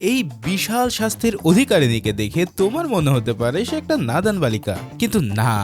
এই বিশাল স্বাস্থ্যের অধিকারিণীকে দেখে তোমার মনে হতে পারে সে একটা নাদান বালিকা, কিন্তু না,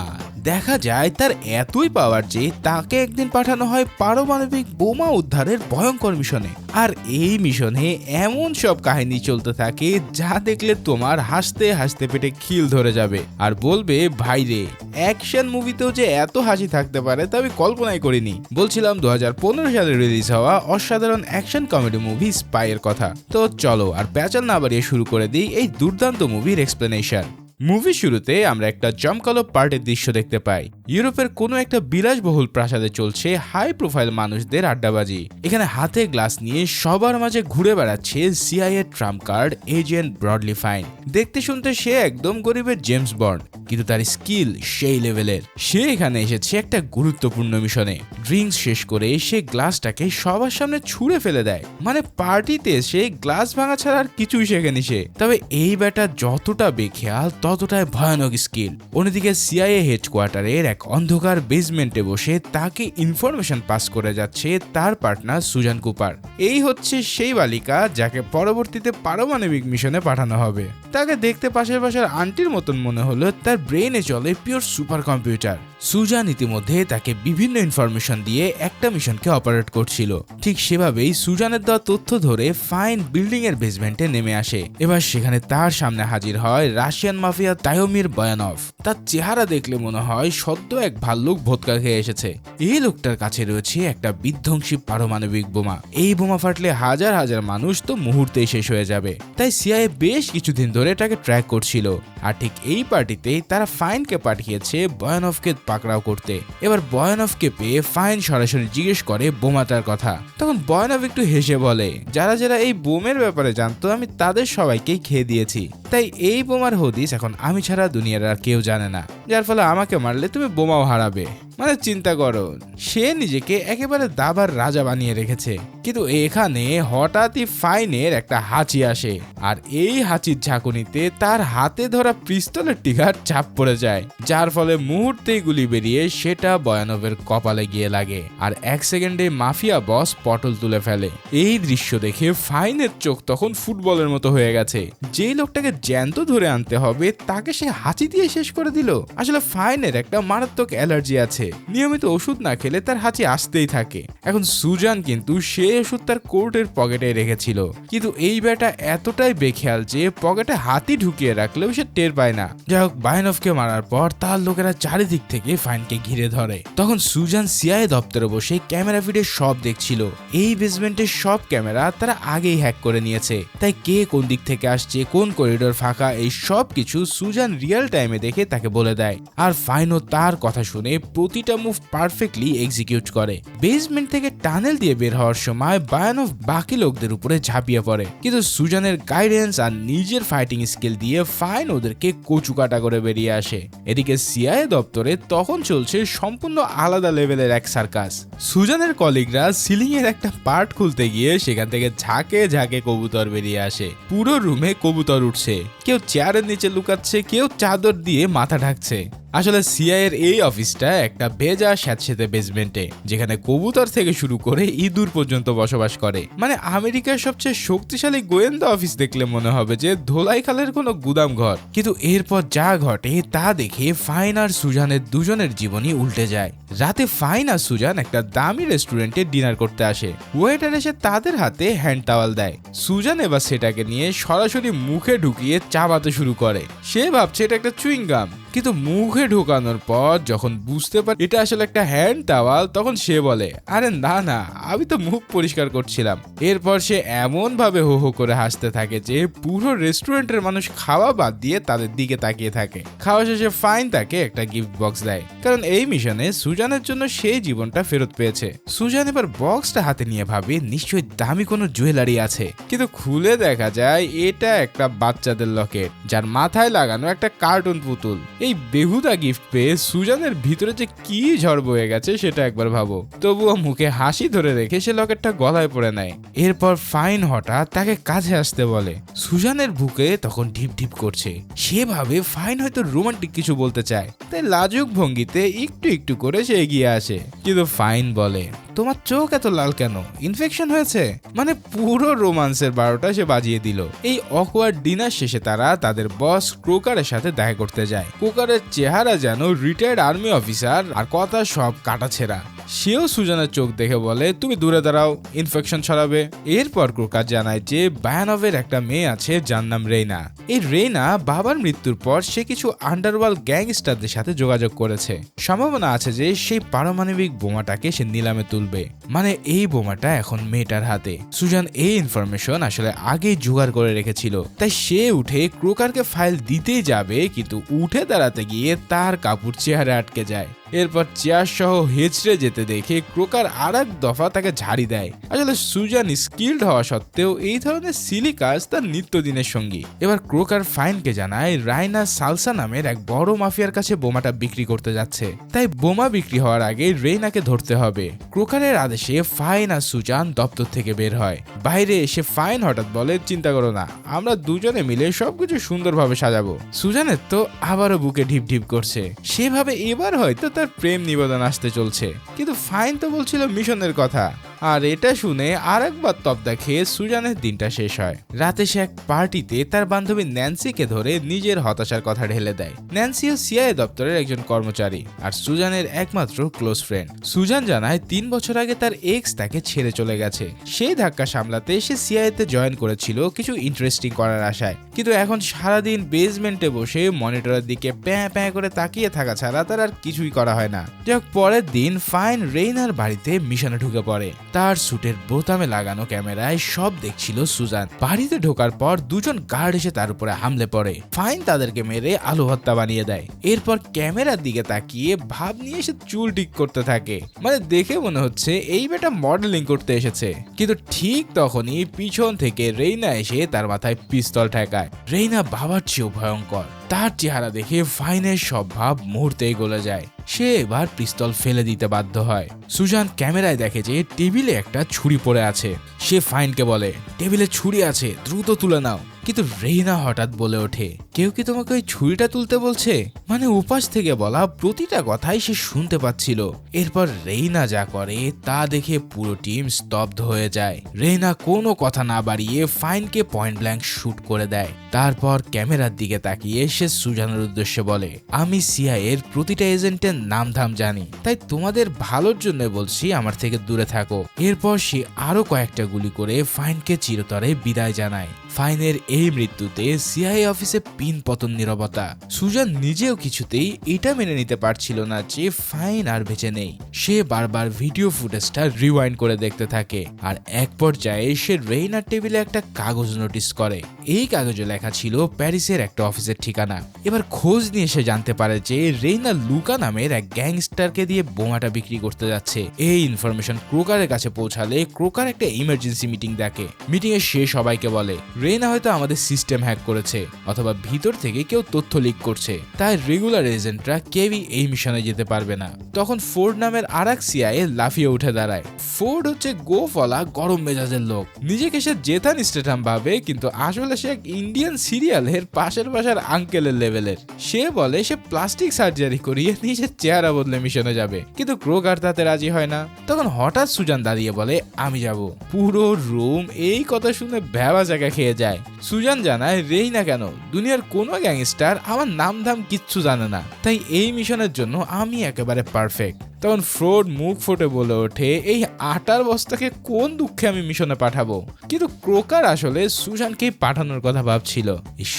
দেখা যায় তার এতই পাওয়ার যে তাকে একদিন পাঠানো হয় পারমাণবিক বোমা উদ্ধারের ভয়ঙ্কর মিশনে। আর এই মিশনে এমন সব কাহিনী চলতে থাকে যা দেখলে তোমার হাসতে হাসতে পেটে খিল ধরে যাবে আর বলবে, ভাই রে, অ্যাকশন মুভিতেও যে এত হাসি থাকতে পারে তা আমি কল্পনাই করিনি। বলছিলাম 2015 সালে রিলিজ হওয়া অসাধারণ অ্যাকশন কমেডি মুভি স্পাই এর কথা। তো চলো আর প্যাচাল না বাড়িয়ে শুরু করে দিই এই দুর্দান্ত মুভির এক্সপ্লেনেশন। মুভি শুরুতে আমরা একটা জমকালো পার্টির দৃশ্য দেখতে পাই। ইউরোপের কোনো একটা বিলাসবহুল প্রাসাদে চলছে হাই প্রোফাইল মানুষদের আড্ডাবাজি। এখানে হাতে গ্লাস নিয়ে সবার মাঝে ঘুরে বেড়াচ্ছে CIA Trump card agent broadly fine. দেখতে শুনতে সে একদম গরিবের জেমস বন্ড, কিন্তু তার স্কিল সেই লেভেলের। সে এখানে এসেছে একটা গুরুত্বপূর্ণ মিশনে। ড্রিঙ্কস শেষ করে সে গ্লাসটাকে সবার সামনে ছুঁড়ে ফেলে দেয়। মানে পার্টিতে সে গ্লাস ভাঙা ছাড়া আর কিছুই শেখেনি সে। তবে এই ব্যাটা যতটা বেখেয়াল ততটাই ভয়ানক স্কিল। অন্যদিকে সিআইএ হেডকোয়ার্টারের এক অন্ধকার বেসমেন্টে বসে তাকে ইনফরমেশন পাস করে যাচ্ছে তার পার্টনার সুজান কুপার। এই হচ্ছে সেই বালিকা যাকে পরবর্তীতে পারমাণবিক মিশনে পাঠানো হবে। তাকে দেখতে পাশের পাশের আন্টির মতন মনে হলো, তার ব্রেইনে চলে পিওর সুপার কম্পিউটার। সুজান ইতিমধ্যে তাকে বিভিন্ন ইনফরমেশন দিয়ে একটা মিশনকে অপারেট করছিল। ঠিক সেভাবেই সুজানের দেওয়া তথ্য ধরে ফাইন বিল্ডিং এর বেসমেন্টে নেমে আসে। এবার সেখানে তার সামনে হাজির হয় রাশিয়ান মাফিয়া তায়োমির বয়ানভ। তার চেহারা দেখলে মনে হয় সদ্য এক ভাল্লুক ভোদকা খেয়ে এসেছে। এই লোকটার কাছে রয়েছে একটা বিধ্বংসী পারমাণবিক বোমা। এই বোমা ফাটলে হাজার হাজার মানুষ তো মুহূর্তেই শেষ হয়ে যাবে। তাই সিআইএ বেশ কিছুদিন ধরে তাকে ট্র্যাক করছিল। আর ঠিক এই পার্টিতেই তারা ফাইনকে পাঠিয়েছে বয়ানভকে পাকড়াও করতে। এবার বয়ানভকে পেয়ে ফাইন সরাসরি জিজ্ঞেস করে বোমাটার কথা। তখন বয়ানভ একটু হেসে বলে, যারা যারা এই বোমের ব্যাপারে জানতো আমি তাদের সবাইকেই খেয়ে দিয়েছি। তাই এই বোমার হদিস এখন আমি ছাড়া দুনিয়ার আর কেউ জানে না, যার ফলে আমাকে মারলে তুমি বোমাও হারাবে। মানে চিন্তা করো, সে নিজেকে একেবারে দাবার রাজা বানিয়ে রেখেছে। কিন্তু এখানে হঠাৎই ফাইনের একটা হাঁচি আসে, আর এই হাঁচির ঝাঁকুনিতে তার হাতে ধরা পিস্তলের টিকার চাপ পড়ে যায়, যার ফলে মুহূর্তেই গুলি বেরিয়ে সেটা বয়ানভের কপালে গিয়ে লাগে। আর এক সেকেন্ডে মাফিয়া বস পটল তুলে ফেলে। এই দৃশ্য দেখে ফাইনের চোখ তখন ফুটবলের মতো হয়ে গেছে। যেই লোকটাকে জ্যান্ত ধরে আনতে হবে তাকে সে হাঁচি দিয়ে শেষ করে দিল। আসলে ফাইনের একটা মারাত্মক অ্যালার্জি আছে, নিয়মিত ওষুধ না খেলে তার হাঁচি আসতেই থাকে। এখন সুজান কিন্তু সে ওষুধ তার কোর্টের পকেটে রেখেছিল, কিন্তু এই ব্যাটা এতটাই বেখেয়াল যে পকেটে হাতি ঢুকিয়ে রাখলেও সে টের পায় না। যাই হোক, বায়ানভকে মারার পর তার লোকেরা চারিদিক থেকে ফাইনকে ঘিরে ধরে। তখন সুজান সিআইএ দপ্তরে বসে ক্যামেরা ফিডে সব দেখছিল। এই বেসমেন্টের সব ক্যামেরা তারা আগেই হ্যাক করে নিয়েছে, তাই কে কোন দিক থেকে আসছে, কোন করিডোর ফাঁকা, এই সব কিছু সুজান রিয়েল টাইমে দেখে তাকে বলে দেয়। আর ফাইনও তার কথা শুনে প্রতিটা মুভ পারফেক্টলি এক্সিকিউট করে। বেসমেন্ট থেকে টানেল দিয়ে বের হওয়ার সময় বায়ানভ বাকি লোকদের উপরে ঝাঁপিয়ে পড়ে, কিন্তু সুজানের গাইডেন্স আর নিজের ফাইটিং স্কিল দিয়ে ফাইন ওদেরকে কচুকাটা করে বেরিয়ে আসে। এদিকে সিআইএ দপ্তরে তখন চলছে সম্পূর্ণ আলাদা লেভেলের এক সার্কাস। সুজানের কলিগরা সিলিং এর একটা পার্ট খুলতে গিয়ে সেখান থেকে ঝাঁকে ঝাঁকে কবুতর বেরিয়ে আসে। পুরো রুমে কবুতর উঠছে, কেউ চেয়ারের নিচে লুকাচ্ছে, কেউ চাদর দিয়ে মাথা ঢাকছে। আসলে সিআইএর এই অফিসটা একটা ভেজা স্যাঁতসেঁতে বেসমেন্টে, যেখানে কবুতর থেকে শুরু করে ইঁদুর পর্যন্ত বসবাস করে। মানে আমেরিকার সবচেয়ে শক্তিশালী গোয়েন্দা অফিস দেখলে মনে হবে যে ধোলাইখালের কোনো গুদাম ঘর। কিন্তু এরপর যা ঘটে তা দেখে ফাইন আর সুজানের দুজনের জীবনই উল্টে যায়। রাতে ফাইন আর সুজান একটা দামি রেস্টুরেন্টে ডিনার করতে আসে। ওয়েটার এসে তাদের হাতে হ্যান্ড টাওয়াল দেয়। সুজান এবার সেটাকে নিয়ে সরাসরি মুখে ঢুকিয়ে চাবাতে শুরু করে। সে ভাবছে এটা একটা চুইং গাম, কিন্তু মুখে ঢোকানোর পর যখন বুঝতে পারে এটা আসলে একটা হ্যান্ড টাওয়াল, তখন সে বলে, আরে না না, আমি তো মুখ পরিষ্কার করছিলাম। এরপর সে এমন ভাবে হো হো করে হাসতে থাকে যে পুরো রেস্টুরেন্টের মানুষ খাওয়া বাদ দিয়ে তাদের দিকে তাকিয়ে থাকে। খাওয়া শেষে ফাইন তাকে একটা গিফট বক্স দেয়, কারণ এই মিশনে সুজানের জন্য সেই জীবনটা ফেরত পেয়েছে। সুজান এবার বক্সটা হাতে নিয়ে ভাবে নিশ্চয়ই দামি কোনো জুয়েলারি আছে, কিন্তু খুলে দেখা যায় এটা একটা বাচ্চাদের লকেট, যার মাথায় লাগানো একটা কার্টুন পুতুল। এই বেহুদা গিফট পেয়ে সুজানের ভিতরে যে কি ঝড় বয়ে গেছে সেটা একবার ভাবো। তবুও মুখে হাসি ধরে রেখে সে লকেটটা গলায় পরে নেয়। এরপর ফাইন হঠাৎ তাকে কাছে আসতে বলে। সুজানের বুকে তখন ঢিপ ঢিপ করছে। সে ভাবে ফাইন হয়তো রোমান্টিক কিছু বলতে চায়, তাই লাজুক ভঙ্গিতে একটু একটু করে সে এগিয়ে আসে, কিন্তু ফাইন বলে, তোমার চোখ এত লাল কেন, ইনফেকশন হয়েছে? মানে পুরো রোমান্সের 12টা সে বাজিয়ে দিল। এই অকওয়ার্ড ডিনার শেষে তারা তাদের বস ক্রোকারের সাথে দেখা করতে যায়। ক্রোকারের চেহারা যেন রিটায়ার্ড আর্মি অফিসার, আর কথা সব কাটাছেঁড়া। সেও সুজানের চোখ দেখে বলে, তুমি দূরে দাঁড়াও, ইনফেকশন ছড়াবে। এরপর ক্রোকার জানায় যে বায়ানভের একটা মেয়ে আছে যার নাম রেইনা। এই রেইনা বাবার মৃত্যুর পর সে কিছু আন্ডারওয়ার্ল্ড গ্যাংস্টারদের সাথে যোগাযোগ করেছে। সম্ভাবনা আছে যে সেই পারমাণবিক বোমাটাকে সে নিলামে তুলবে, মানে এই বোমাটা এখন মেয়েটার হাতে। সুজান এই ইনফরমেশন আসলে আগেই জোগাড় করে রেখেছিল, তাই সে উঠে ক্রোকারকে ফাইল দিতেই যাবে, কিন্তু উঠে দাঁড়াতে গিয়ে তার কাপড় চেহারা আটকে যায়। এরপর চেয়ার সহ হেঁচড়ে যেতে দেখে ক্রোকার আর এক দফা তাকে ঝাড়ি দেয়। আসলে সুজান স্কিল্ড হওয়া সত্ত্বেও এই ধরনের সিলি কাজ তার নিত্যদিনের সঙ্গী। এবার ক্রোকার ফাইনকে জানায় রাইনা সালসা নামের এক বড় মাফিয়ার কাছে বোমাটা বিক্রি করতে যাচ্ছে, তাই বোমা বিক্রি হওয়ার আগে রেইনাকে ধরতে হবে। ক্রোকারের আদেশে ফাইন আর সুজান দপ্তর থেকে বের হয়। বাইরে এসে ফাইন হঠাৎ বলে, চিন্তা করো না, আমরা দুজনে মিলে সবকিছু সুন্দরভাবে সাজাবো। সুজানের তো আবারও বুকে ঢিপ ঢিপ করছে, সেভাবে এবার হয়তো তার প্রেম নিবেদন আসতে চলছে। কিন্তু ফাইন তো বলছিল মিশনের কথা। আর এটা শুনে আরেকবার তবদা খেয়ে সুজানের দিনটা শেষ হয়। রাতে সে এক পার্টিতে তার বান্ধবী ন্যান্সিকে ধরে নিজের হতাশার কথা ঢেলে দেয়। ন্যান্সিও সিআইএ দপ্তরের একজন কর্মচারী আর সুজানের একমাত্র ক্লোজ ফ্রেন্ড। সুজান জানায় 3 বছর আগে তার এক্স তাকে ছেড়ে চলে গেছে। সেই ধাক্কা সামলাতে সে সিআইএতে জয়েন করেছিল কিছু ইন্টারেস্টিং করার আশায়, কিন্তু এখন সারাদিন বেসমেন্টে বসে মনিটরের দিকে প্যাঁ প্যাঁ করে তাকিয়ে থাকা ছাড়া তার আর কিছুই করা হয় না। যাক, পরের দিন ফাইন রেইনার বাড়িতে মিশনে ঢুকে পড়ে। তার স্যুটের বোতামে লাগানো ক্যামেরায় সব দেখছিল সুজান। বাড়িতে ঢোকার পর দুজন গার্ড এসে তার উপরে হামলে পড়ে। ফাইন তাদেরকে মেরে আলু ভর্তা বানিয়ে দেয়। এরপর ক্যামেরার দিকে তাকিয়ে ভাব নিয়ে এসে চুল ঠিক করতে থাকে, মানে দেখে মনে হচ্ছে এই বেটা মডেলিং করতে এসেছে। কিন্তু ঠিক তখনই পিছন থেকে রেইনা এসে তার মাথায় পিস্তল ঠেকায়। রেইনা বাবার চেয়েও ভয়ঙ্কর। তার চেহারা দেখে ফাইনের সব ভাব মুহূর্তেই গলে যায়। সে এবার পিস্তল ফেলে দিতে বাধ্য হয়। সুজান ক্যামেরায় দেখে যে টেবিলে একটা ছুরি পড়ে আছে। সে ফাইনকে বলে, টেবিলে ছুরি আছে, দ্রুত তুলে নাও। কিন্তু রেইনা হঠাৎ বলে ওঠে, কেউ কি তোমাকে ওই ছুরিটা তুলতে বলছে? মানে উপাস থেকে বলা প্রতিটা কথাই সে শুনতে পাচ্ছিল। এরপর রেইনা যা করে তা দেখে পুরো টিম স্তব্ধ হয়ে যায়। রেইনা কোনো কথা না বাড়িয়ে ফাইনকে পয়েন্ট ব্ল্যাঙ্ক শুট করে দেয়। তারপর ক্যামেরার দিকে তাকিয়ে সে সুজানের উদ্দেশ্যে বলে, আমি সিআইএ এর প্রতিটা এজেন্টের নাম ধাম জানি, তাই তোমাদের ভালোর জন্য বলছি আমার থেকে দূরে থাকো। এরপর সে আরো কয়েকটা গুলি করে ফাইনকে চিরতরে বিদায় জানায়। ফাইনের এই মৃত্যুতে সিআইএ অফিসে পিন পতন নীরবতা। সুজান নিজেও কিছুতেই এটা মেনে নিতে পারছিল না যে ফাইন আর বেঁচে নেই। সে বারবার ভিডিও ফুটেজটা রিওয়াইন্ড করে দেখতে থাকে, আর এক পর্যায়ে সে রেইনার টেবিলে একটা কাগজ নোটিস করে। এই কাগজে লেখা ছিল প্যারিসের একটা অফিসের ঠিকানা। এবার খোঁজ নিয়ে সে জানতে পারে যে রেইনা লুকা নামের এক গ্যাংস্টারকে দিয়ে বোমাটা বিক্রি করতে যাচ্ছে। এই ইনফরমেশন ক্রোকারের কাছে পৌঁছালে ক্রোকার একটা ইমার্জেন্সি মিটিং ডাকে। মিটিং এ সে সবাইকে বলে, রেইনা হয়তো আমাদের সিস্টেম হ্যাক করেছে, অথবা ভিতর থেকে কেউ তথ্য লিক করছে, তাই রেগুলার এজেন্টরা কেউই এই মিশনে যেতে পারবে না। তখন ফোর্ড নামের আরেক সিআইএ লাফিয়ে উঠে দাঁড়ায়। ফোর্ড হচ্ছে গোফলা গরম মেজাজের লোক। নিজেকে সে জেথান স্টেটাম ভাবে, কিন্তু আসলে সে এক ইন্ডিয়ান সিরিয়ালের পাশের বাসার আঙ্কেলের লেভেলের। সে বলে সে প্লাস্টিক সার্জারি করিয়ে নিজের চেহারা বদলে মিশনে যাবে, কিন্তু ক্রোকার তাতে রাজি হয় না। তখন হঠাৎ সুজান দাঁড়িয়ে বলে, আমি যাব। পুরো রুম এই কথা শুনে ভ্যাবা জায়গা খেয়ে যায়। সুজান জানায়, রেইনা কেন, দুনিয়ার কোনো গ্যাংস্টার আমার নাম ধাম কিচ্ছু জানে না, তাই এই মিশনের জন্য আমি একেবারে পারফেক্ট। তখন ফ্রোড মুখ ফুটে বলে ওঠে, এই আটার বস্তাকে কোন দুঃখে আমি মিশনে পাঠাবো? কিন্তু ক্রোকার আসলে সুজানকেই পাঠানোর কথা ভাবছিল।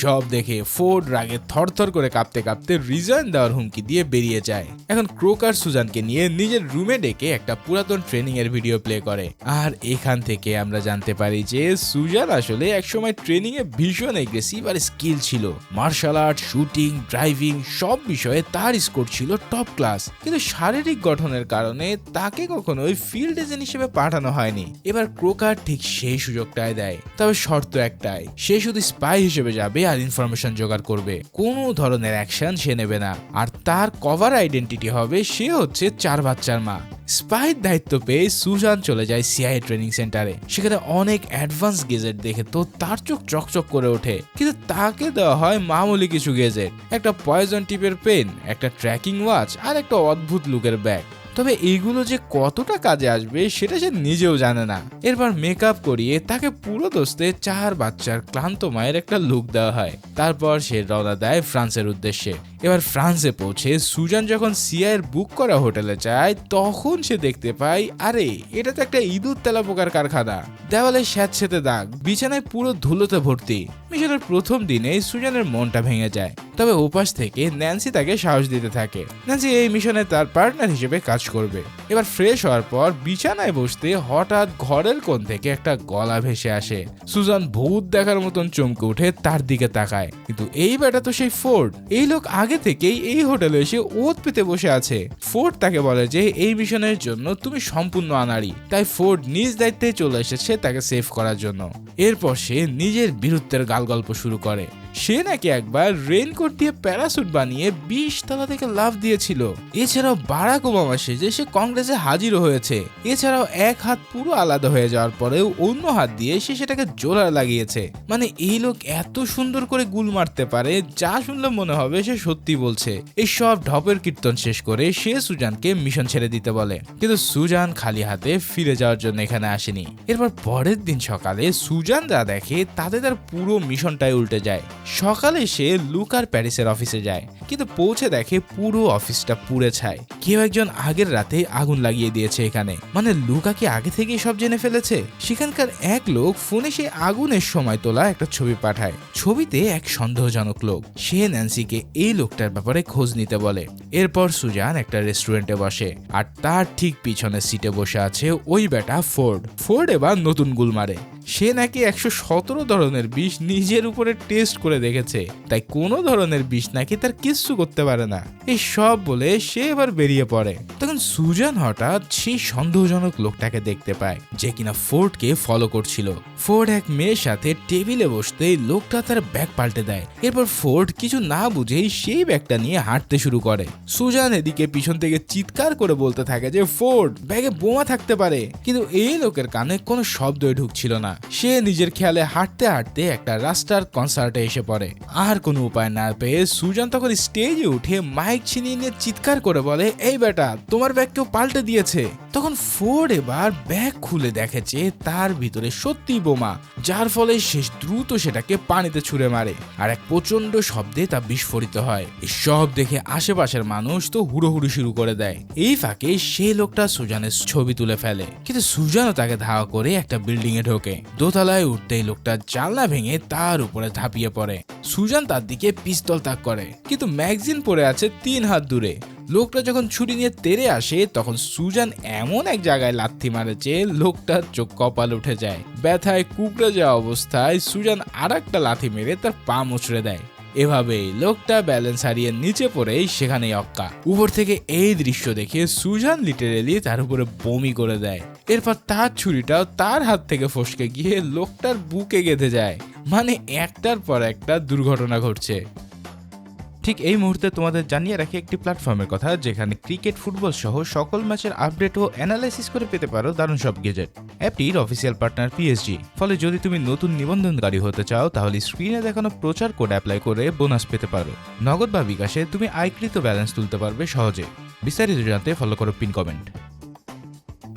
সব দেখে ফোর্ড রাগে থরথর করে কাঁপতে কাঁপতে রিজাইন দেওয়ার হুমকি দিয়ে বেরিয়ে যায়। এখন ক্রোকার সুজানকে নিয়ে নিজের রুমে ডেকে একটা পুরাতন ট্রেনিং এর ভিডিও প্লে করে। আর এখান থেকে আমরা জানতে পারি যে সুজান আসলে একসময় ট্রেনিং এ ভীষণ এগ্রেসিভ আর স্কিল ছিল। মার্শাল আর্ট, শুটিং, ড্রাইভিং সব বিষয়ে তার স্কোর ছিল টপ ক্লাস, কিন্তু শারীরিক গঠনের কারণে তাকে কখনোই ফিল্ড এজেন্ট হিসেবে পাঠানো হয়নি। এবার ক্রোকার ঠিক সেই সুযোগটাই দেয়, তবে শর্ত একটাই, সে শুধু স্পাই হিসেবে যাবে আর ইনফরমেশন জোগাড় করবে, কোনো ধরনের অ্যাকশন সে নেবে না। আর তার কভার আইডেন্টিটি হবে সে হচ্ছে 4 বাচ্চার মা। স্পাইর দায়িত্ব পেয়ে সুজান চলে যায় সিআইএ ট্রেনিং সেন্টারে। সেখানে অনেক অ্যাডভান্স গেজেট দেখে তো তার চোখ চকচক করে ওঠে, কিন্তু তাকে দেওয়া হয় মামুলি কিছু গেজেট, একটা পয়জন টিপের পেন, একটা ট্র্যাকিং ওয়াচ আর একটা অদ্ভুত লুকের ব্যাগ। তবে এইগুলো যে কতটা কাজে আসবে সেটা সে নিজেও জানে না। এরপর মেকআপ করিয়ে তাকে পুরো দোস্তে 4 বাচ্চার ক্লান্ত মায়ের একটা লুক দেওয়া হয়। তারপর সে রওনা দেয় ফ্রান্সের উদ্দেশ্যে। এবার ফ্রান্সে পৌঁছে সুজান যখন সিআইয়ের বুক করা হোটেলে যায় তখন সে দেখতে পায় আরে এটা তো একটা ইঁদুর তেলাপোকার কারখানা। দেওয়ালে স্যাঁতসেঁতে দাগ, বিছানায় পুরো ধুলোতে ভর্তি। মিশনের প্রথম দিনে সুজানের মনটা ভেঙে যায়। তবে ওপাশ থেকে ন্যান্সি তাকে সাহস দিতে থাকে। ন্যান্সি এই মিশনে তার পার্টনার হিসেবে কাজ করবে। এবার ফ্রেশ হওয়ার পর বিছানায় বসতে হঠাৎ ঘরের কোণ থেকে একটা গলা ভেসে আসে। সুজান ভূত দেখার মতন চমকে উঠে তার দিকে তাকায়, কিন্তু এই বেটা তো সেই ফোর্ড। এই লোক আগে থেকেই এই হোটেলে এসে ওত পেতে বসে আছে। ফোর্ড তাকে বলে যে এই মিশনের জন্য তুমি সম্পূর্ণ আনাড়ি, তাই ফোর্ড নিজ দায়িত্বে চলে এসেছে তাকে সেভ করার জন্য। এরপর সে নিজের বীরত্বের গালগল্প শুরু করে। সে নাকি একবার রেইনকোট দিয়ে প্যারাসুট বানিয়ে 20 তলা থেকে লাফ দিয়েছিল। এছাড়াও বারাক ওবামা সেজে সে কংগ্রেসে হাজিরও হয়েছে। এছাড়াও এক হাত পুরো আলাদা হয়ে যাওয়ার পরেও অন্য হাত দিয়ে সে সেটাকে জোড়া লাগিয়েছে। মানে এই লোক এত সুন্দর করে গুল মারতে পারে যা শুনলে মনে হবে সে সত্যি বলছে। এই সব ঢপের কীর্তন শেষ করে সে সুজানকে মিশন ছেড়ে দিতে বলে, কিন্তু সুজান খালি হাতে ফিরে যাওয়ার জন্য এখানে আসেনি। এরপর পরের দিন সকালে সুজান যা দেখে তাতে তার পুরো মিশনটাই উল্টে যায়। সকালে সে লুকার প্যারিসের অফিসে যায়, কিন্তু পৌঁছে দেখে পুরো অফিসটা পুড়ে ছাই। কেউ একজন আগের রাতে আগুন লাগিয়ে দিয়েছে এখানে। মানে লুকা কি আগে থেকেই সব জেনে ফেলেছে? সেখানকার এক লোক ফোনে সে আগুনের সময় তোলা একটা ছবি পাঠায়। ছবিতে এক সন্দেহজনক লোক। সে ন্যান্সিকে এই লোকটার ব্যাপারে খোঁজ নিতে বলে। এরপর সুজান একটা রেস্টুরেন্টে বসে, আর তার ঠিক পিছনের সিটে বসে আছে ওই বেটা ফোর্ড। ফোর্ড এবার নতুন গুল মারে। সে নাকি 117 ধরনের বিষ নিজের উপরে টেস্ট করে দেখেছে, তাই কোনো ধরনের বিষ নাকি তার কিচ্ছু করতে পারে না। এই সব বলে সে এবার বেরিয়ে পড়ে। তখন সুজান হঠাৎ সেই সন্দেহজনক লোকটাকে দেখতে পায় যে কিনা ফোর্ডকে ফলো করছিল। ফোর্ড এক মেয়ের সাথে টেবিলে বসতেই লোকটা তার ব্যাগ পাল্টে দেয়। এরপর ফোর্ড কিছু না বুঝেই সেই ব্যাগটা নিয়ে হাঁটতে শুরু করে। সুজান এদিকে পিছন থেকে চিৎকার করে বলতে থাকে যে ফোর্ড ব্যাগে বোমা থাকতে পারে, কিন্তু এই লোকের কানে কোনো শব্দই ঢুকছিল না। সে নিজের খেয়ালে হাঁটতে হাঁটতে একটা রাস্তার কনসার্টে এসে পড়ে। আর কোনো উপায় না পেয়ে সুজান তখন স্টেজে উঠে মাইক ছিনিয়ে নিয়ে চিৎকার করে বলে, এই বেটা তোমার ব্যাগ কেউ পাল্টে দিয়েছে। তখন ফোর্ড এবার ব্যাগ খুলে দেখেছে তার ভিতরে সত্যি বোমা, যার ফলে সে দ্রুত সেটাকে পানিতে ছুঁড়ে মারে আর এক প্রচন্ড শব্দে তা বিস্ফোরিত হয়। সব দেখে আশেপাশের মানুষ তো হুড়োহুড়ি শুরু করে দেয়। এই ফাঁকে সেই লোকটা সুজানের ছবি তুলে ফেলে, কিন্তু সুজানও তাকে ধাওয়া করে একটা বিল্ডিং এ ঢোকে। দোতলায় উঠতেই লোকটা জানলা ভেঙে তার উপরে ঝাঁপিয়ে পড়ে। সুজান তার দিকে পিস্তল তাক করে, কিন্তু ম্যাগজিন পড়ে আছে 3 হাত দূরে। লোকটা যখন ছুরি নিয়ে তেড়ে আসে তখন সুজান এমন এক জায়গায় লাথি মারে যে লোকটার চোখ কপাল উঠে যায়। ব্যথায় কুকড়ে যাওয়া অবস্থায় সুজান আর একটা লাথি মেরে তার পা মুচড়ে দেয়। এভাবেই লোকটা ব্যালেন্স হারিয়ে নিচে পড়েই সেখানেই অক্কা। উপর থেকে এই দৃশ্য দেখে সুজান লিটারেলি তার উপরে বমি করে দেয়। এরপর তার ছুরিটাও তার হাত থেকে ফসকে গিয়ে লোকটার বুকে গেঁথে যায়। মানে একটার পর একটা দুর্ঘটনা ঘটছে। ঠিক এই মুহূর্তে তোমাদের জানিয়ে রাখি একটি প্ল্যাটফর্মের কথা যেখানে ক্রিকেট, ফুটবল সহ সকল ম্যাচের আপডেট ও অ্যানালাইসিস করে পেতে পারো দারুণ সব গেজেট। অ্যাপটির অফিসিয়াল পার্টনার পিএসজি। ফলে যদি তুমি নতুন নিবন্ধনকারী হতে চাও তাহলে স্ক্রিনে দেখানো প্রচার কোড অ্যাপ্লাই করে বোনাস পেতে পারো। নগদ বা বিকাশে তুমি আয়কৃত ব্যালেন্স তুলতে পারবে সহজে। বিস্তারিত জানতে ফলো করো পিন কমেন্ট।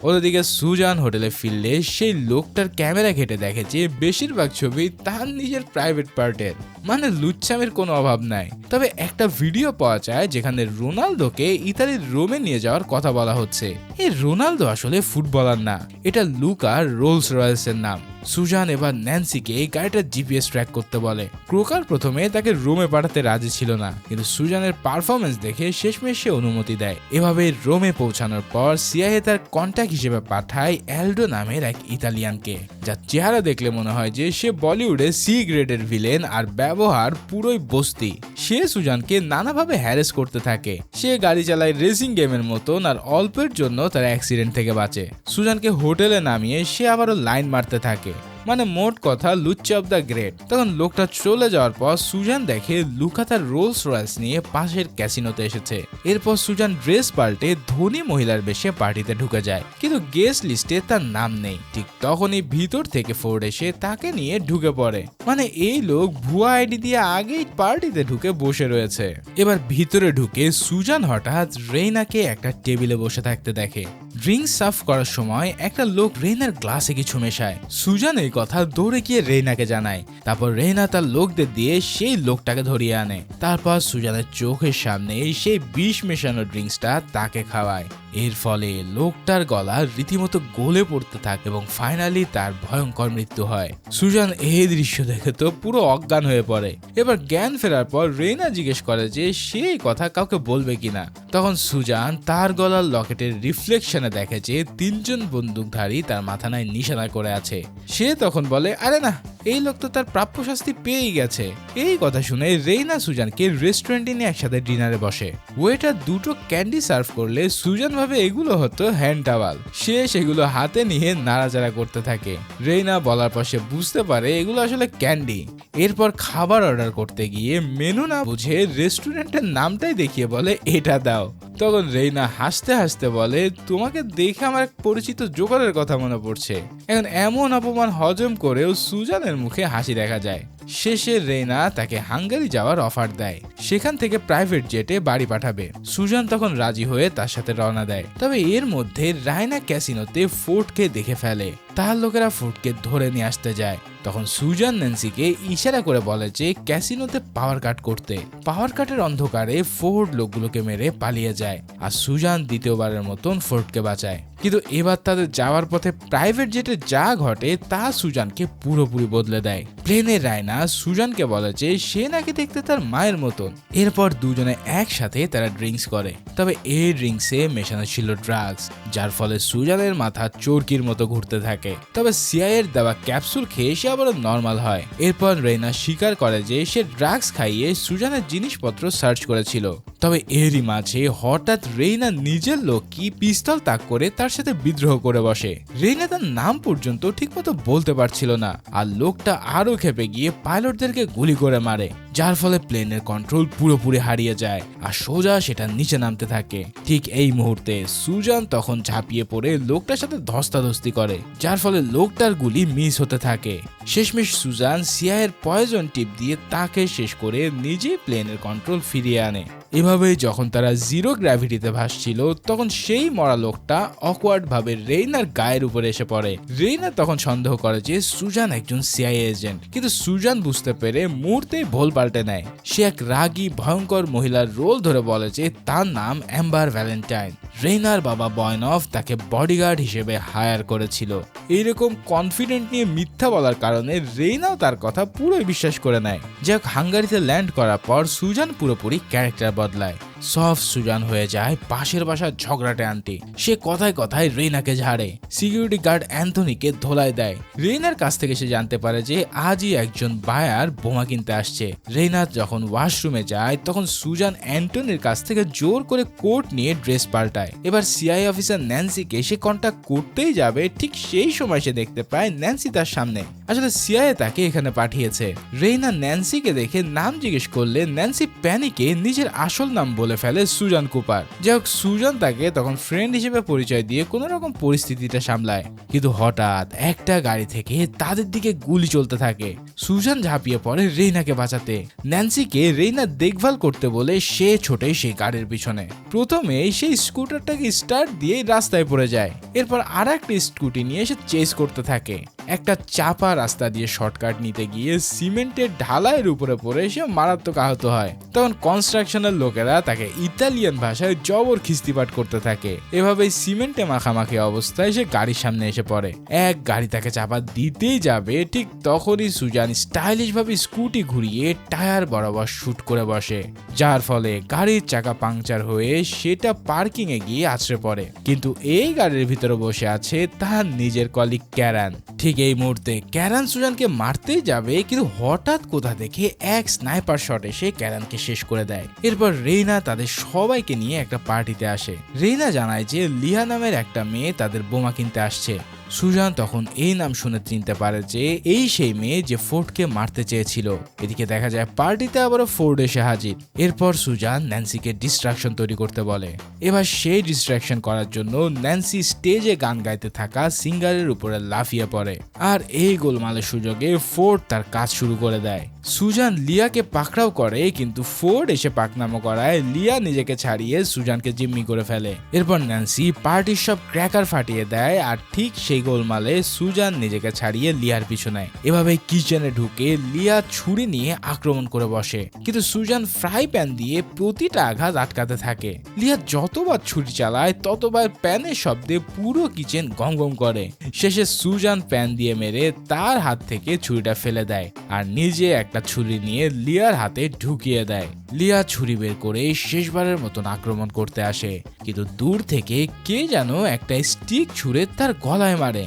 ওদিকে সুজান হোটেলে ফিরলে সেই লোকটার ক্যামেরা ঘেটে দেখে যে বেশিরভাগ ছবি তার নিজের প্রাইভেট পার্টের। মানে লুচ্চামের কোনো অভাব নাই। তবে একটা ভিডিও পাওয়া যায় যেখানে রোনালদোকে ইতালির রোমে নিয়ে যাওয়ার কথা বলা হচ্ছে। এই রোনালদো আসলে ফুটবলার না, এটা লুকার রোলস রয়েসের নাম। সুজান এবার ন্যান্সিকে এই গাড়িটার জিপিএস ট্র্যাক করতে বলে। ক্রোকার প্রথমে তাকে রোমে পাঠাতে রাজি ছিল না, কিন্তু সুজানের পারফরমেন্স দেখে শেষমেশ সে অনুমতি দেয়। এভাবে রোমে পৌঁছানোর পর সিআইএ তার কন্ট্যাক্ট হিসেবে পাঠায় অ্যালডো নামের এক ইতালিয়ানকে, যার চেহারা দেখলে মনে হয় যে সে বলিউডে সি গ্রেডের ভিলেন আর ব্যবহার পুরোই বস্তি। সে সুজানকে নানাভাবে হ্যারেস করতে থাকে। সে গাড়ি চালায় রেসিং গেমের মতন আর অল্পের জন্য তার অ্যাক্সিডেন্ট থেকে বাঁচে। সুজানকে হোটেলে নামিয়ে সে আবারও লাইন মারতে থাকে। মানে মোট কথা লুচ্চা অব দ্য গ্রেট। তখন লোকটা চলে যাওয়ার পর সুজান দেখে লুকা তার রোলস রয়েস নিয়ে পাশের ক্যাসিনোতে এসেছে। এরপর সুজান ড্রেস পাল্টে ধনী মহিলার বেশে পার্টিতে ঢুকে যায়, কিন্তু গেস্ট লিস্টে তার নাম নেই। ঠিক তখনই ভিতর থেকে ফোর্ড এসে তাকে নিয়ে ঢুকে পড়ে। মানে এই লোক ভুয়া আইডি দিয়ে আগেই পার্টিতে ঢুকে বসে রয়েছে। এবার ভিতরে ঢুকে সুজান হঠাৎ রেইনাকে একটা টেবিলে বসে থাকতে দেখে। ড্রিঙ্কস সার্ভ করার সময় একটা লোক রেইনার গ্লাসে কিছু মেশায়। সুজান এই কথা দৌড়ে গিয়ে রেইনাকে জানায়। তারপর রেইনা তার লোকদের দিয়ে সেই লোকটাকে ধরিয়ে আনে। তারপর সুজানের চোখের সামনে সেই বিষ মেশানো ড্রিঙ্কসটা তাকে খাওয়ায়। এর ফলে লোকটার গলা রীতিমতো গলে পড়তে থাকে এবং ফাইনালি তার ভয়ঙ্কর মৃত্যু হয়। সুজান এই দৃশ্য দেখে তো পুরো অজ্ঞান হয়ে পড়ে। এবার জ্ঞান ফেরার পর রেইনা জিজ্ঞেস করে যে সেই কথা কাউকে বলবে কিনা। তখন সুজান তার গলার লকেটের রিফ্লেকশনে দেখে যে 3 জন বন্দুকধারী তার মাথায় নিশানা করে আছে। সে তখন বলে, আরে না, এই লোক তো তার প্রাপ্য শাস্তি পেয়েই গেছে। এই কথা শুনে রেইনা সুজানকে রেস্টুরেন্টে নিয়ে একসাথে ডিনারে বসে। ওয়েটার 2টো ক্যান্ডি সার্ভ করলে সুজান ভাবে এগুলো হতো হ্যান্ড টাওয়াল। সে সেগুলো হাতে নিয়ে নাড়াচাড়া করতে থাকে। রেইনা বলার পর সে বুঝতে পারে এগুলো আসলে ক্যান্ডি। এরপর খাবার অর্ডার করতে গিয়ে মেনু না বুঝে রেস্টুরেন্টের নামটাই দেখিয়ে বলে এটা দাও। তখন রেইনা হাসতে হাসতে বলে, তোমাকে দেখে আমার এক পরিচিত জোকারের কথা মনে পড়ছে। এখন এমন অপমান হজম করেও সুজানের মুখে হাসি দেখা যায়। শেষে রেইনা তাকে হাঙ্গেরি যাওয়ার অফার দেয়, সেখান থেকে প্রাইভেট জেটে বাড়ি পাঠাবে। সুজান তখন রাজি হয়ে তার সাথে রওনা দেয়। তবে এর মধ্যে রায়না ক্যাসিনোতে ফোর্ডকে দেখে ফেলে। তার লোকেরা ফোর্ডকে ধরে নিয়ে আসতে যায়। তখন সুজান ন্যান্সিকে ইশারা করে বলে যে ক্যাসিনোতে পাওয়ার কাট করতে। পাওয়ার কাটের অন্ধকারে ফোর্ড লোকগুলোকে মেরে পালিয়ে যায় আর সুজান দ্বিতীয়বারের মতন ফোর্ডকে বাঁচায়। কিন্তু এবার তাদের যাওয়ার পথে প্রাইভেট জেটে যা ঘটে তা সুজানকে পুরোপুরি বদলে দেয়। প্লেনে রায়না সুজানকে বলে যে সে নাকি দেখতে তার মায়ের মতন। এরপর দুজনে একসাথে তারা ড্রিঙ্কস করে। তবে এই ড্রিঙ্কসে মেশানো ছিল ড্রাগস, যার ফলে সুজানের মাথা চরকির মতো ঘুরতে থাকে। তবে সিআইএর দেওয়া ক্যাপসুল খেয়ে সে আবার নর্মাল হয়। এরপর রেইনা স্বীকার করে যে সে ড্রাগস খাইয়ে সুজানের জিনিসপত্র সার্চ করেছিল। তবে এরই মাঝে হঠাৎ রেইনা নিজের লোক কি পিস্তল তাক করে তার সাথে বিদ্রোহ করে বসে। রেইনা তার নাম পর্যন্ত ঠিকমতো বলতে পারছিল না আর লোকটা আরো খেপে গিয়ে পাইলটদেরকে গুলি করে মারে, যার ফলে প্লেনের কন্ট্রোল পুরোপুরি হারিয়ে যায় আর সোজা সেটা নিচে নামতে থাকে। ঠিক এই মুহূর্তে সুজান তখন ঝাঁপিয়ে পড়ে লোকটার সাথে ধস্তাধস্তি করে, যার ফলে লোকটার গুলি মিস হতে থাকে। শেষমেশ সুজান সিআইএর পয়জন টিপ দিয়ে তাকে শেষ করে নিজেই প্লেনের কন্ট্রোল ফিরিয়ে আনে। এভাবেই যখন তারা জিরো গ্র্যাভিটিতে ভাসছিল তখন সেই মরা লোকটা অকওয়ার্ড ভাবে রেইনার গায়ের উপরে এসে পড়ে। রেইনা তখন সন্দেহ করে যে সুজান একজন সিআইএ এজেন্ট, কিন্তু সুজান বুঝতে পেরে মুহূর্তেই ভুল পাল্টে নেয়। সে এক রাগী ভয়ঙ্কর মহিলার রোল ধরে বলে যে তার নাম অ্যাম্বার ভ্যালেন্টাইন। রেইনার বাবা বয়নফ তাকে বডিগার্ড হিসেবে হায়ার করেছিল। এইরকম কনফিডেন্ট নিয়ে মিথ্যা বলার কারণে রেইনাও তার কথা পুরোই বিশ্বাস করে নেয়। যাক, হাঙ্গারিতে ল্যান্ড করার পর সুজান পুরোপুরি ক্যারেক্টার বদলায়। সফট সুজান হয়ে যায় পাশের বাসার ঝগড়াটে আন্টি। সে কথায় কথায় রেইনাকে ঝাড়ে। সিকিউরিটি গার্ড অ্যান্থনিকে ধোলাই দেয়। রেইনার কাছ থেকে সে জানতে পারে যে আজই একজন বায়ার বোমা কিনতে আসছে। রেইনা যখন ওয়াশরুমে যায় তখন সুজান অ্যান্টনির কাছ থেকে জোর করে কোট নিয়ে ড্রেস পাল্টায়। এবার সিআই অফিসার ন্যান্সিকে সে কন্ট্যাক্ট করতেই যাবে, ঠিক সেই সময় সে দেখতে পায় ন্যান্সি তার সামনে। আসলে সিআইএ তাকে এখানে পাঠিয়েছে। রেইনা ন্যান্সিকে দেখে নাম জিজ্ঞেস করলে ন্যান্সি প্যানিকে নিজের আসল নাম বলে ফেলে সুজান কুপার। যাই হোক, সুজান তাকে তখন ফ্রেন্ড হিসেবে পরিচয় দিয়ে কোন রকম পরিস্থিতিটা সামলায়। কিন্তু হঠাৎ একটা গাড়ি থেকে তাদের দিকে গুলি চলতে থাকে। সুজান ঝাঁপিয়ে পড়ে রেইনাকে বাঁচাতে। ন্যান্সিকে রেইনা দেখভাল করতে বলে সে ছোটে সেই গাড়ির পিছনে। প্রথমে সেই স্কুটারটাকে স্টার্ট দিয়ে রাস্তায় পড়ে যায়। এরপর আর একটা স্কুটি নিয়ে সে চেস করতে থাকে। একটা চাপা রাস্তা দিয়ে শর্টকাট নিতে গিয়ে সিমেন্টের ঢালাইয়ের উপরে পড়ে সে মারাত্মক আহত হয়। তখন কনস্ট্রাকশনের লোকেরা তাকে ইতালিয়ান ভাষায় জবর খিস্তিপাট করতে থাকে। এভাবেই সিমেন্টে মাখামাখি অবস্থায় সে গাড়ির সামনে এসে পড়ে। এক গাড়ি তাকে চাপা দিতেই যাবে, ঠিক তখনই সুজান স্টাইলিশ ভাবে স্কুটি ঘুরিয়ে টায়ার বরাবর শুট করে বসে, যার ফলে গাড়ির চাকা পাংচার হয়ে সেটা পার্কিং এ গিয়ে আছড়ে পড়ে। কিন্তু এই গাড়ির ভিতরে বসে আছে তার নিজের কলিগ ক্যারান। ঠিক এই মুহূর্তে ক্যারান সুজানকে মারতেই যাবে, কিন্তু হঠাৎ কোথা থেকে এক স্নাইপার শট এসে ক্যারানকে শেষ করে দেয়। এরপর রেইনা তাদের সবাইকে নিয়ে একটা পার্টিতে আসে। রেইনা জানায় যে লিহা নামের একটা মেয়ে তাদের বোমা কিনতে আসছে। সুজান তখন এই নাম শুনে চিনতে পারে যে এই সেই মেয়ে যে ফোর্ডকে মারতে চেয়েছিল। এদিকে দেখা যায় পার্টিতে আবারও ফোর্ড এসে হাজির। এরপর সুজান ন্যান্সিকে ডিস্ট্রাকশন তৈরি করতে বলে। এবার সেই ডিস্ট্রাকশন করার জন্য ন্যান্সি স্টেজে গান গাইতে থাকা সিঙ্গারের উপরে লাফিয়ে পড়ে, আর এই গোলমালের সুযোগে ফোর্ড তার কাজ শুরু করে দেয়। সুজান লিয়াকে পাকড়াও করে, কিন্তু ফোর্ড এসে পাকনামো করায় লিয়া নিজেকে ছাড়িয়ে সুজানকে জিম্মি করে ফেলে। এরপর ন্যান্সি পার্টির সব ক্র্যাকার ফাটিয়ে দেয়, আর ঠিক সেই গোলমালে সুজান নিজেকে ছাড়িয়ে লিয়ার পিছু নেয়। এভাবে কিচেনে ঢুকে লিয়া ছুরি নিয়ে আক্রমণ করে বসে, কিন্তু সুজান ফ্রাই প্যান দিয়ে প্রতিটা আঘাত আটকাতে থাকে। লিয়া যতবার ছুরি চালায় ততবার প্যানের শব্দে পুরো কিচেন গম গম করে। শেষে সুজান প্যান দিয়ে মেরে তার হাত থেকে ছুরিটা ফেলে দেয়, আর নিজে একটা ছুরি নিয়ে লিয়ার হাতে ঢুকিয়ে দেয়। লিয়া ছুরি বের করে শেষবারের মতন আক্রমণ করতে আসে, কিন্তু দূর থেকে কে যেন একটা স্টিক ছুঁড়ে তার গলায় মারে।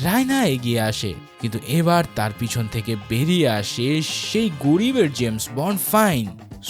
রায়না এগিয়ে আসে, কিন্তু এবার তার পিছন থেকে বেরিয়ে আসে সেই গরিবের জেমস বন্ড ফাইন।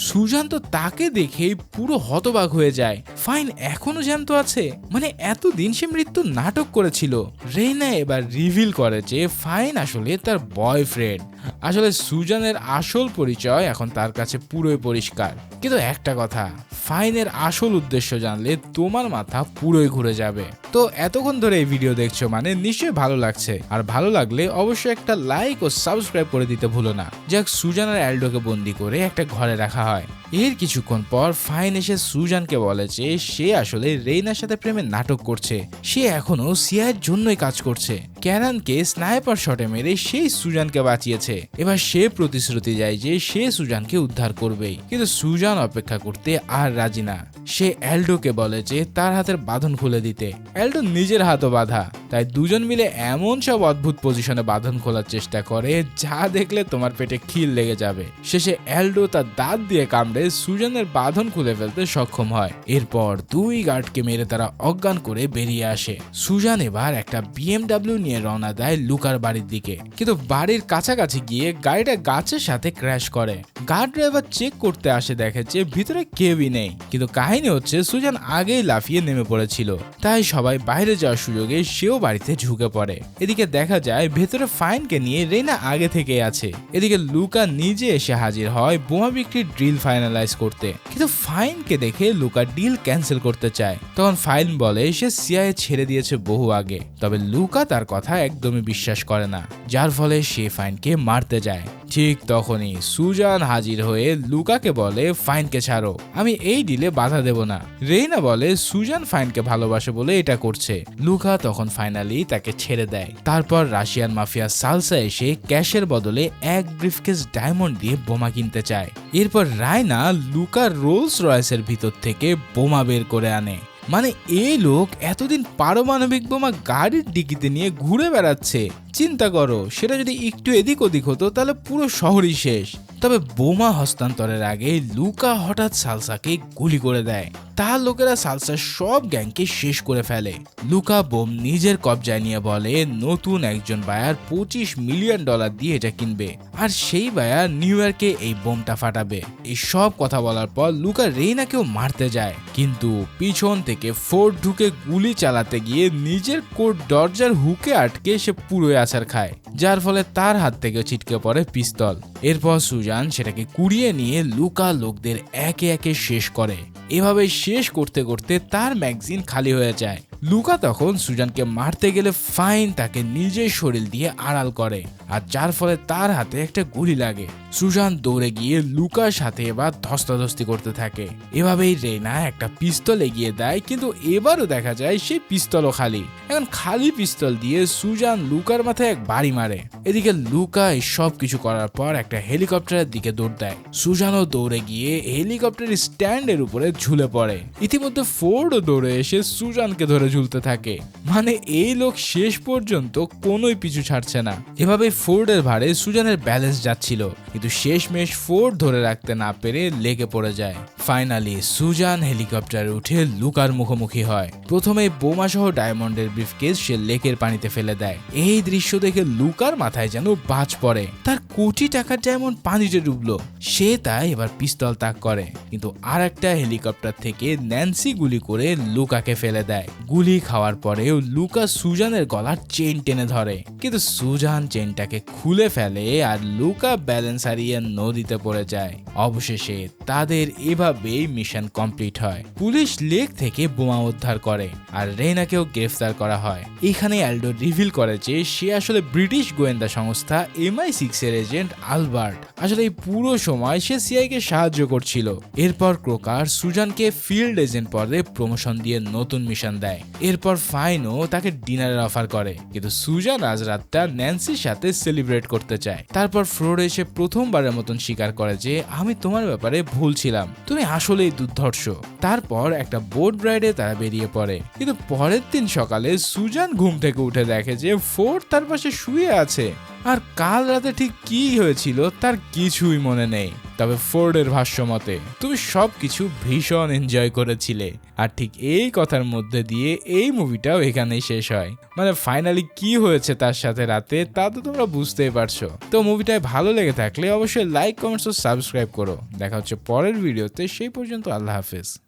সুজান তো তাকে দেখে পুরো হতবাক হয়ে যায়। ফাইন এখনো জ্যান্ত আছে, মানে এতদিন সে মৃত্যুর নাটক করেছিল। রেইনা এবার রিভিল করে যে ফাইন আসলে তার বয়ফ্রেন্ড। আসলে সুজানের আসল পরিচয় এখন তার কাছে পুরোই পরিষ্কার। কিন্তু একটা কথা, ফাইনের আসল উদ্দেশ্য জানলে তোমার মাথা পুরোই ঘুরে যাবে। তো এতক্ষণ ধরে এই ভিডিও দেখছো মানে নিশ্চয়ই ভালো লাগছে, আর ভালো লাগলে অবশ্যই একটা লাইক ও সাবস্ক্রাইব করে দিতে ভুলো না। যাক, সুজান আর অ্যালডোকে বন্দি করে একটা ঘরে রাখা হয়। এর কিছুক্ষণ পর ফাইন এসে সুজানকে বলে যে সে আসলে রেইনার সাথে প্রেমের নাটক করছে, সে এখনো সিআইয়ের জন্যই কাজ করছে। ক্যানানকে স্নাইপার শটে মেরে সেই সুজানকে বাঁচিয়েছে। এবার সে প্রতিশ্রুতি যায় যে সে সুজানকে উদ্ধার করবেই, কিন্তু সুজান অপেক্ষা করতে আর রাজি না। সে অ্যালডোকে বলে যে তার হাতের বাঁধন খুলে দিতে। অ্যালডো নিজের হাতও বাঁধা, তাই দুজন মিলে এমন সব অদ্ভুত পজিশনে বাঁধন খোলার চেষ্টা করে যা দেখলে তোমার পেটে খিল লেগে যাবে। শেষে অ্যালডো তার দাঁত দিয়ে কামড়ে সুজানের বাঁধন খুলে ফেলতে সক্ষম হয়। এরপর দুই গার্ডকে মেরে তারা অজ্ঞান করে বেরিয়ে আসে। সুজান এবার একটা বিএমডাব্লিউ নিয়ে রওনা দেয় লুকার বাড়ির দিকে, কিন্তু বাড়ির কাছাকাছি গিয়ে গাড়িটা গাছের সাথে ক্র্যাশ করে। গার্ড ড্রাইভার চেক করতে আসে, দেখে যে ভিতরে কেউই নেই, কিন্তু কাহিনী হচ্ছে সুজান আগেই লাফিয়ে নেমে পড়েছিল, তাই সবাই বাইরে যাওয়ার সুযোগে সেও বাড়িতে ঢুকে পড়ে। এদিকে দেখা যায় ভেতরে ফাইনকে নিয়ে রেইনা আগে থেকে আছে। এদিকে লুকা নিজে এসে হাজির হয় বোমা বিক্রির ড্রিল ফাইনালাইজ করতে, কিন্তু ফাইনকে দেখে লুকা ডিল ক্যান্সেল করতে চায়। তখন ফাইন বলে সে সিআইএ ছেড়ে দিয়েছে বহু আগে, তবে লুকা তার কথা একদমই বিশ্বাস করে না, যার ফলে সে ফাইনকে মারতে যায়। ঠিক তখনই সুজান হাজির হয়ে লুকাকে বলে ফাইনকে ছাড়ো, আমি এই ডিলে বাধা দেব না। রেইনা বলে সুজান ফাইনকে ভালোবাসে বলে এটা করছে। লুকা তখন ফাইনালি তাকে ছেড়ে দেয়। তারপর রাশিয়ান মাফিয়া সালসা এসে ক্যাশের বদলে এক ব্রিফকেস ডায়মন্ড দিয়ে বোমা কিনতে চায়। এরপর রায়না লুকার রোলস রয়েসের ভিতর থেকে বোমা বের করে আনে। মানে এই লোক এতদিন পারমাণবিক বোমা গাড়ির ডিকিতে নিয়ে ঘুরে বেড়াচ্ছে। চিন্তা করো, সেটা যদি একটু এদিক ওদিক হতো তাহলে পুরো শহরই শেষ। তবে বোমা হস্তান্তরের আগে লুকা হঠাৎ সালসাকে গুলি করে দেয়। তার লোকেরা সালসার সব গ্যাংকে শেষ করে ফেলে। লুকা বোম নিজের কবজায় নিয়ে বলে নতুন একজন বায়ার $25 মিলিয়ন দিয়ে এটা কিনবে, আর সেই বায়ার নিউ ইয়র্কে এই বোমটা ফাটাবে। এই সব কথা বলার পর লুকা রেইনাকেও মারতে যায়, কিন্তু পিছন থেকে ফোর্ড ঢুকে গুলি চালাতে গিয়ে নিজের কোট দরজার হুকে আটকে সে পুরোই আছাড় খায়, যার ফলে তার হাত থেকে ছিটকে পড়ে পিস্তল। এরপর সুজান সেটাকে কুড়িয়ে নিয়ে লুকা লোকদের একে একে শেষ করে। এভাবে শেষ করতে করতে তার ম্যাগাজিন খালি হয়ে যায়। লুকা তখন সুজানকে মারতে গেলে ফাইন তাকে নিজের শরীর দিয়ে আড়াল করে, আর যার ফলে তার হাতে একটা গুলি লাগে। সুজান দৌড়ে গিয়ে লুকার সাথে এবার ধস্তাধস্তি করতে থাকে। এভাবেই রেইনা একটা পিস্তল এগিয়ে দেয়, কিন্তু এবারও দেখা যায় সেই পিস্তলও খালি। এখন খালি পিস্তল দিয়ে সুজান লুকার মাথায় এক বাড়ি মারে। এদিকে লুকা এই সব কিছু করার পর একটা হেলিকপ্টারের দিকে দৌড় দেয়। সুজানও দৌড়ে গিয়ে হেলিকপ্টারের স্ট্যান্ডের উপরে ঝুলে পড়ে। ইতিমধ্যে ফোর্ডও দৌড়ে এসে সুজানকে ধরে ঝুলতে থাকে। মানে এই লোক শেষ পর্যন্ত কোনোই পিছু ছাড়ছে না। এভাবে ফোর্ডের ভারে সুজানের ব্যালেন্স যাচ্ছিল, কিন্তু শেষমেশ ফোর্ড ধরে রাখতে না পেরে লেগে পড়ে যায়। ফাইনালি সুজান হেলিকপ্টারে উঠে লুকার মুখোমুখি হয়। প্রথমে বোমা সহ ডায়মন্ডের ব্রিফকেস সে লেকের পানিতে ফেলে দেয়। এই দৃশ্য দেখে লুকার মাথায় যেন বাজ পড়ে, তার কোটি টাকার ডায়মন্ড পানিতে ডুবলো। সে তাই এবার পিস্তল তাক করে, কিন্তু আর একটা হেলিকপ্টার থেকে ন্যান্সি গুলি করে লুকাকে ফেলে দেয়। গুলি খাওয়ার পরেও লুকা সুজানের গলার চেইন টেনে ধরে, কিন্তু সুজান চেইনটাকে খুলে ফেলে আর লুকা ব্যালেন্স হারিয়ে নদীতে পড়ে যায়। অবশেষে তাদের এভাবেই মিশন কমপ্লিট হয়। পুলিশ লেক থেকে বোমা উদ্ধার করে আর রেনাকেও গ্রেফতার করা হয়। এখানে অ্যালডো রিভিল করে যে সে আসলে ব্রিটিশ গোয়েন্দা সংস্থা MI6 এর এজেন্ট আলবার্ট। আসলে এই পুরো সময় সে সিআই কে সাহায্য করছিল। এরপর ক্রোকার সুজানকে ফিল্ড এজেন্ট পদে প্রমোশন দিয়ে নতুন মিশন দেয়। এরপর ফাইনও তাকে ডিনারের অফার করে, কিন্তু সুজান আজ রাতটা ন্যান্সির সাথে সেলিব্রেট করতে চায়। তারপর ফ্রোড এসে প্রথমবারের মতন স্বীকার করে যে আমি তোমার ব্যাপারে ভুল ছিলাম, তুমি আসলেই দুর্ধর্ষ। তারপর একটা বোট রাইডে তারা বেরিয়ে পড়ে, কিন্তু পরের দিন সকালে সুজান ঘুম থেকে উঠে দেখে যে ফোর্ড তার পাশে শুয়ে আছে। আর কাল রাতে ঠিক কি হয়েছিল তার কিছুই মনে নেই। তবে ফোর্ডের ভাষ্য মতে তুমি সবকিছু ভীষণ এনজয় করেছিলে। আর ঠিক এই কথার মধ্যে দিয়ে এই মুভিটাও এখানেই শেষ হয়। মানে ফাইনালি কি হয়েছে তার সাথে রাতে তা তো তোমরা বুঝতেই পারছো। তো মুভিটায় ভালো লেগে থাকলে অবশ্যই লাইক, কমেন্টস ও সাবস্ক্রাইব করো। দেখা হচ্ছে পরের ভিডিওতে, সেই পর্যন্ত আল্লাহ হাফেজ।